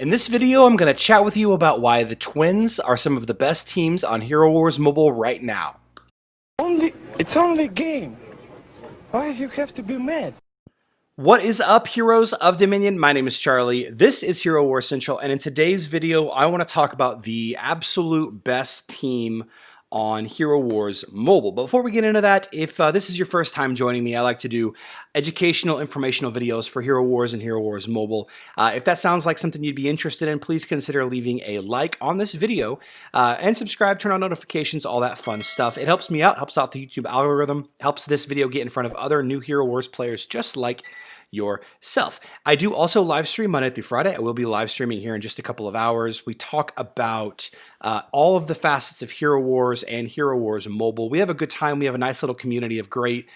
In this video, I'm going to chat with you about why the Twins are some of the best teams on Hero Wars Mobile right now. It's only a game. Why you have to be mad? What is up, heroes of Dominion? My name is Charlie. This is Hero Wars Central, and in today's video, I want to talk about the absolute best team on Hero Wars Mobile. But before we get into that, if this is your first time joining me, I like to do educational, informational videos for Hero Wars and Hero Wars Mobile. If that sounds like something you'd be interested in, please consider leaving a like on this video and subscribe, turn on notifications, all that fun stuff. It helps me out, helps out the YouTube algorithm, helps this video get in front of other new Hero Wars players just like yourself. I do also live stream Monday through Friday. I will be live streaming here in just a couple of hours. We talk about all of the facets of Hero Wars and Hero Wars Mobile. We have a good time. We have a nice little community of great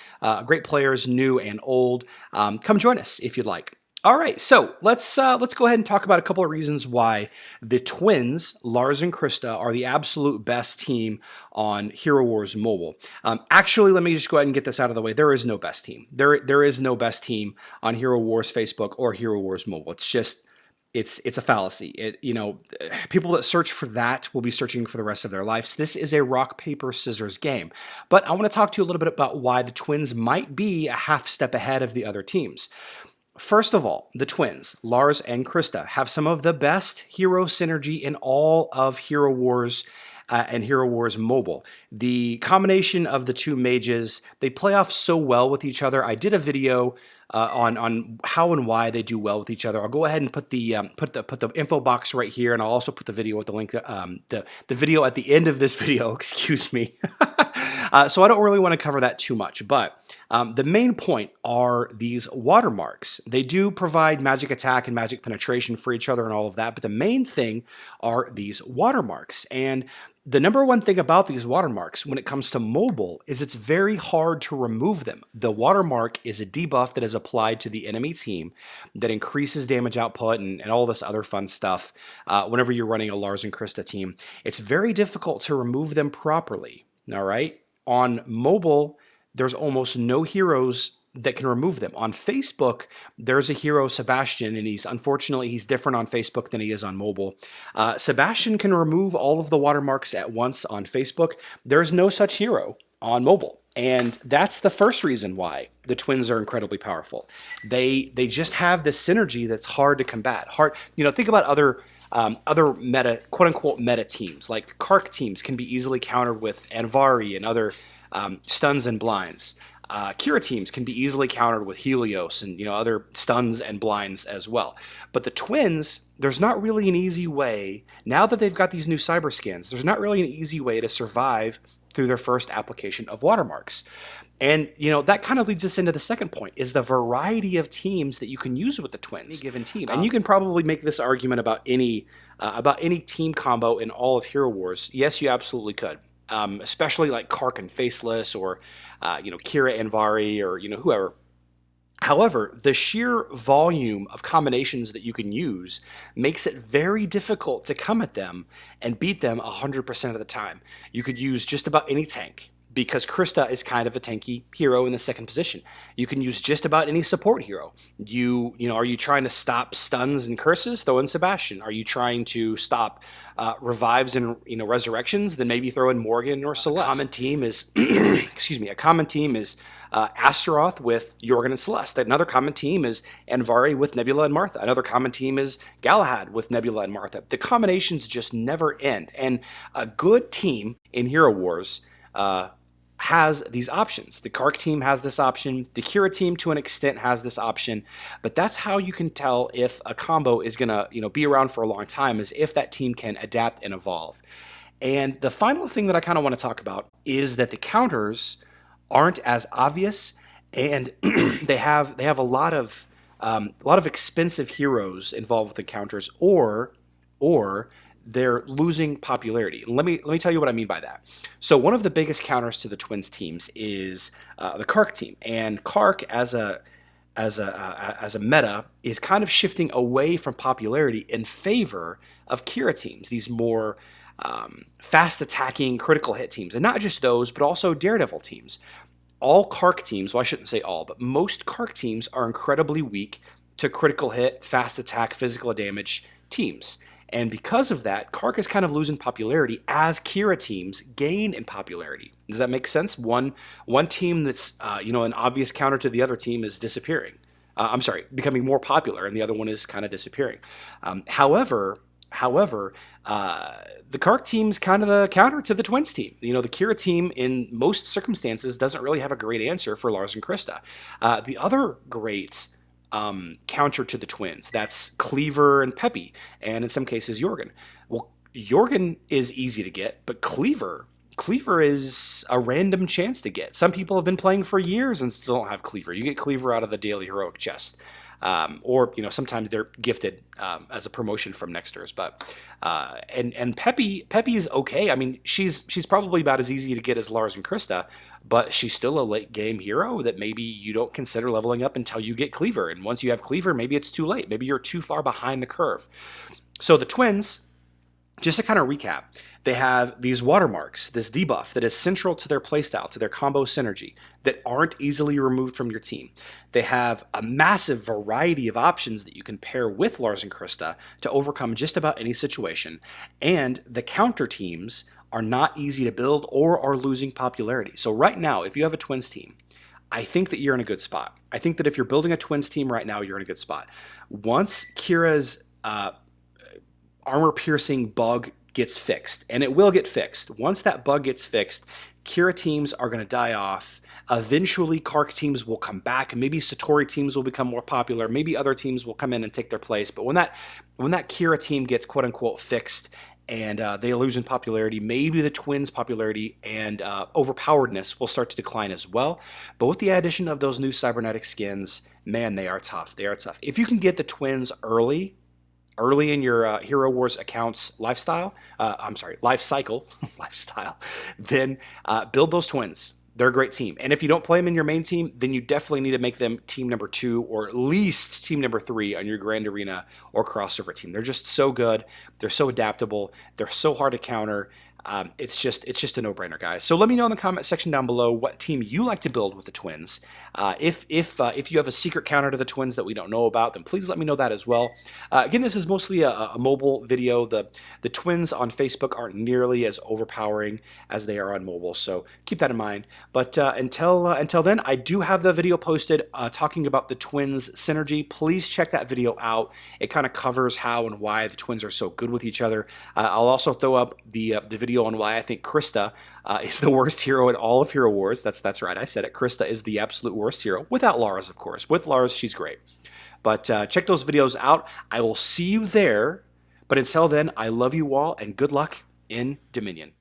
players, new and old. Come join us if you'd like. All right, so let's go ahead and talk about a couple of reasons why the Twins, Lars and Krista, are the absolute best team on Hero Wars Mobile. Actually, let me just go ahead and get this out of the way. There is no best team. There is no best team on Hero Wars Facebook or Hero Wars Mobile. It's just it's a fallacy. People that search for that will be searching for the rest of their lives. This is a rock, paper, scissors game. But I want to talk to you a little bit about why the Twins might be a half step ahead of the other teams. First of all, the Twins, Lars and Krista, have some of the best hero synergy in all of Hero Wars and Hero Wars Mobile. The combination of the two mages, they play off so well with each other. I did a video on how and why they do well with each other. I'll go ahead and put the info box right here, and I'll also put the video with the link, the video at the end of this video. Excuse me. So I don't really want to cover that too much, but the main point are these watermarks. They do provide magic attack and magic penetration for each other and all of that, but the main thing are these watermarks. And the number one thing about these watermarks when it comes to mobile is it's very hard to remove them. The watermark is a debuff that is applied to the enemy team that increases damage output and all this other fun stuff whenever you're running a Lars and Krista team. It's very difficult to remove them properly, all right? On mobile, there's almost no heroes that can remove them. On Facebook, there's a hero, Sebastian, and unfortunately he's different on Facebook than he is on mobile. Sebastian can remove all of the watermarks at once on Facebook. There's no such hero on mobile. And that's the first reason why the Twins are incredibly powerful. They just have this synergy that's hard to combat. Think about other meta, quote-unquote meta teams, like Kark teams can be easily countered with Anvari and other stuns and blinds. Kira teams can be easily countered with Helios and other stuns and blinds as well. But the Twins, there's not really an easy way, now that they've got these new cyber skins, there's not really an easy way to survive through their first application of watermarks. And, that kind of leads us into the second point, is the variety of teams that you can use with the Twins, any given team. And you can probably make this argument about any team combo in all of Hero Wars. Yes, you absolutely could. Especially like Kark and Faceless or, Kira and Vari or, whoever. However, the sheer volume of combinations that you can use makes it very difficult to come at them and beat them 100% of the time. You could use just about any tank, because Krista is kind of a tanky hero in the second position. You can use just about any support hero. Are you trying to stop stuns and curses? Throw in Sebastian. Are you trying to stop revives and resurrections? Then maybe throw in Morgan or Celeste. A common team is, a common team is Astaroth with Jorgen and Celeste. Another common team is Anvari with Nebula and Martha. Another common team is Galahad with Nebula and Martha. The combinations just never end. And a good team in Hero Wars has these options. The Kark team has this option. The Kira team, to an extent, has this option. But that's how you can tell if a combo is going to be around for a long time, is if that team can adapt and evolve. And the final thing that I kind of want to talk about is that the counters aren't as obvious, and they have a lot of expensive heroes involved with the counters, or they're losing popularity. Let me tell you what I mean by that. So one of the biggest counters to the Twins teams is the Kark team, and Kark as a meta is kind of shifting away from popularity in favor of Kira teams, these more fast attacking critical hit teams, and not just those, but also Daredevil teams. All Kark teams, well, I shouldn't say all, but most Kark teams are incredibly weak to critical hit, fast attack, physical damage teams. And because of that, Kark is kind of losing popularity as Kira teams gain in popularity. Does that make sense? One team that's an obvious counter to the other team is disappearing. I'm sorry, becoming more popular, and the other one is kind of disappearing. However, the Kark team's kind of the counter to the Twins team. The Kira team, in most circumstances, doesn't really have a great answer for Lars and Krista. The other great counter to the Twins, that's Cleaver and Peppy, and in some cases Jorgen. Well, Jorgen is easy to get, but Cleaver is a random chance to get. Some people have been playing for years and still don't have Cleaver. You get Cleaver out of the daily heroic chest. Or sometimes they're gifted as a promotion from Nexters, but and Peppy is okay. I mean, she's probably about as easy to get as Lars and Krista, but she's still a late game hero that maybe you don't consider leveling up until you get Cleaver. And once you have Cleaver, maybe it's too late. Maybe you're too far behind the curve. So the Twins, just to kind of recap, they have these watermarks, this debuff that is central to their playstyle, to their combo synergy, that aren't easily removed from your team. They have a massive variety of options that you can pair with Lars and Krista to overcome just about any situation. And the counter teams are not easy to build or are losing popularity. So right now, if you have a Twins team, I think that you're in a good spot. I think that if you're building a Twins team right now, you're in a good spot. Once Kira's armor-piercing bug gets fixed, and it will get fixed. Once that bug gets fixed, Kira teams are going to die off. Eventually, Kark teams will come back. Maybe Satori teams will become more popular. Maybe other teams will come in and take their place. But when that Kira team gets quote-unquote fixed and they lose in popularity, maybe the Twins' popularity and overpoweredness will start to decline as well. But with the addition of those new cybernetic skins, man, they are tough. They are tough. If you can get the Twins early in your Hero Wars account's life cycle, then build those Twins. They're a great team. And if you don't play them in your main team, then you definitely need to make them team number 2 or at least team number 3 on your Grand Arena or crossover team. They're just so good. They're so adaptable. They're so hard to counter. It's just a no-brainer, guys. So let me know in the comment section down below what team you like to build with the Twins. If you have a secret counter to the Twins that we don't know about, then please let me know that as well. Again, this is mostly a mobile video. The Twins on Facebook aren't nearly as overpowering as they are on mobile, so keep that in mind. But until then, I do have the video posted talking about the Twins synergy. Please check that video out. It kind of covers how and why the Twins are so good with each other. I'll also throw up the video on why I think Krista is the worst hero in all of Hero Wars. That's right, I said it. Krista is the absolute worst hero, without Lars, of course. With Lars, she's great. But check those videos out. I will see you there. But until then, I love you all, and good luck in Dominion.